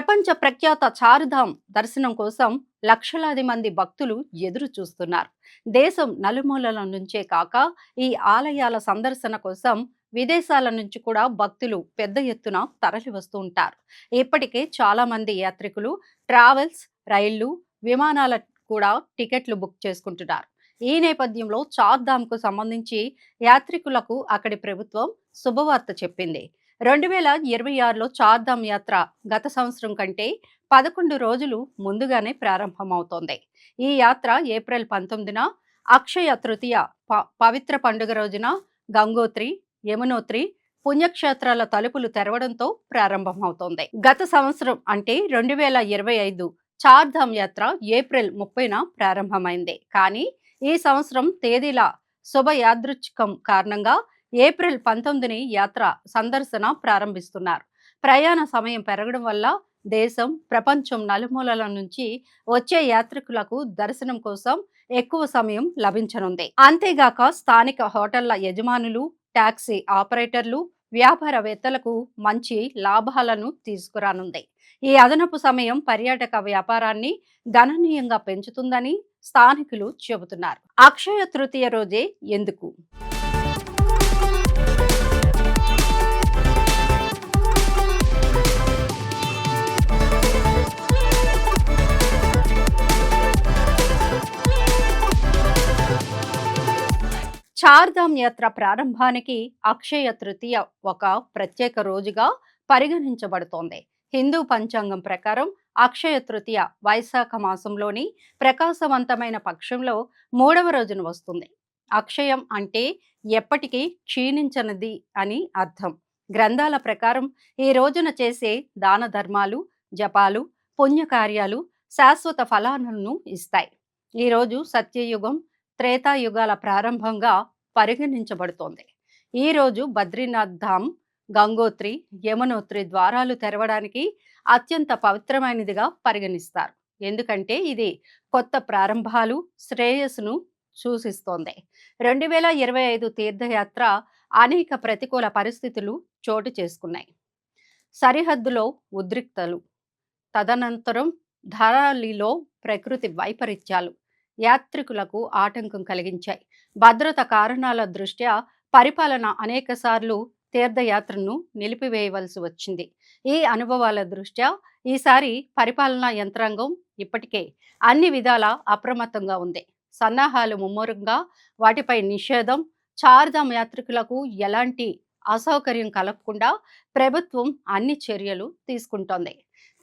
ప్రపంచ ప్రఖ్యాత చార్ధామ్ దర్శనం కోసం లక్షలాది మంది భక్తులు ఎదురు చూస్తున్నారు. దేశం నలుమూలల నుంచే కాక ఈ ఆలయాల సందర్శన కోసం విదేశాల నుంచి కూడా భక్తులు పెద్ద ఎత్తున తరలి వస్తూ ఉంటారు. ఇప్పటికే చాలా మంది యాత్రికులు ట్రావెల్స్, రైళ్లు, విమానాల కూడా టికెట్లు బుక్ చేసుకుంటున్నారు. ఈ నేపథ్యంలో చార్ధామ్కు సంబంధించి యాత్రికులకు అక్కడి ప్రభుత్వం శుభవార్త చెప్పింది. 2026లో చార్ధామ్ యాత్ర గత సంవత్సరం కంటే 11 రోజులు ముందుగానే ప్రారంభమవుతోంది. ఈ యాత్ర ఏప్రిల్ 19న అక్షయ తృతీయ పవిత్ర పండుగ రోజున గంగోత్రి, యమునోత్రి పుణ్యక్షేత్రాల తలుపులు తెరవడంతో ప్రారంభమవుతోంది. గత సంవత్సరం అంటే 2025 చార్ధామ్ యాత్ర ఏప్రిల్ 30న ప్రారంభమైంది. కానీ ఈ సంవత్సరం తేదీల శుభయాదృచ్ఛికం కారణంగా ఏప్రిల్ 19ని యాత్ర సందర్శన ప్రారంభిస్తున్నారు. ప్రయాణ సమయం పెరగడం వల్ల దేశం, ప్రపంచం నలుమూలల నుంచి వచ్చే యాత్రికులకు దర్శనం కోసం ఎక్కువ సమయం లభించనుంది. అంతేగాక స్థానిక హోటళ్ల యజమానులు, టాక్సీ ఆపరేటర్లు, వ్యాపారవేత్తలకు మంచి లాభాలను తీసుకురానుంది. ఈ అదనపు సమయం పర్యాటక వ్యాపారాన్ని గణనీయంగా పెంచుతుందని స్థానికులు చెబుతున్నారు. అక్షయ తృతీయ రోజే ఎందుకు? చార్ధామ్ యాత్ర ప్రారంభానికి అక్షయ తృతీయ ఒక ప్రత్యేక రోజుగా పరిగణించబడుతోంది. హిందూ పంచాంగం ప్రకారం అక్షయ తృతీయ వైశాఖ మాసంలోని ప్రకాశవంతమైన పక్షంలో 3వ రోజున వస్తుంది. అక్షయం అంటే ఎప్పటికీ క్షీణించనిది అని అర్థం. గ్రంథాల ప్రకారం ఈ రోజున చేసే దాన ధర్మాలు, జపాలు, పుణ్యకార్యాలు శాశ్వత ఫలాలను ఇస్తాయి. ఈరోజు సత్యయుగం, త్రేతాయుగాల ప్రారంభంగా పరిగణించబడుతోంది. ఈరోజు బద్రీనాథ్ ధామ్, గంగోత్రి, యమునోత్రి ద్వారాలు తెరవడానికి అత్యంత పవిత్రమైనదిగా పరిగణిస్తారు. ఎందుకంటే ఇది కొత్త ప్రారంభాలు, శ్రేయస్సును సూచిస్తోంది. 2025 తీర్థయాత్ర అనేక ప్రతికూల పరిస్థితులు చోటు చేసుకున్నాయి. సరిహద్దులో ఉద్రిక్తలు, తదనంతరం ధరాలిలో ప్రకృతి వైపరీత్యాలు యాత్రికులకు ఆటంకం కలిగించాయి. భద్రత కారణాల దృష్ట్యా పరిపాలన అనేకసార్లు తీర్థయాత్రను నిలిపివేయవలసి వచ్చింది. ఈ అనుభవాల దృష్ట్యా ఈసారి పరిపాలనా యంత్రాంగం ఇప్పటికే అన్ని విధాల అప్రమత్తంగా ఉంది. సన్నాహాలు ముమ్మరంగా, వాటిపై నిషేధం, చార్ధామ్ యాత్రికులకు ఎలాంటి అసౌకర్యం కలగకుండా ప్రభుత్వం అన్ని చర్యలు తీసుకుంటోంది.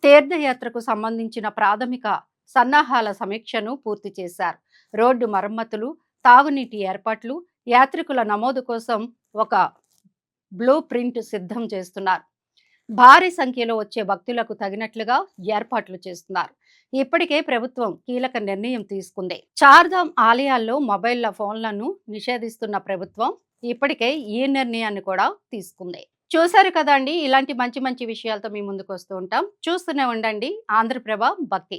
తీర్థయాత్రకు సంబంధించిన ప్రాథమిక సన్నాహాల సమీక్షను పూర్తి చేశారు. రోడ్డు మరమ్మతులు, తాగునీటి ఏర్పాట్లు, యాత్రికుల నమోదు కోసం ఒక బ్లూ ప్రింట్ సిద్ధం చేస్తున్నారు. భారీ సంఖ్యలో వచ్చే భక్తులకు తగినట్లుగా ఏర్పాట్లు చేస్తున్నారు. ఇప్పటికే ప్రభుత్వం కీలక నిర్ణయం తీసుకుంది. చార్ధామ్ ఆలయాల్లో మొబైల్ ఫోన్లను నిషేధిస్తున్న ప్రభుత్వం ఇప్పటికే ఈ నిర్ణయాన్ని కూడా తీసుకుంది. చూశారు కదండి, ఇలాంటి మంచి మంచి విషయాలతో మీ ముందుకు వస్తూ ఉంటాం. చూస్తూనే ఉండండి ఆంధ్రప్రభ భక్తి.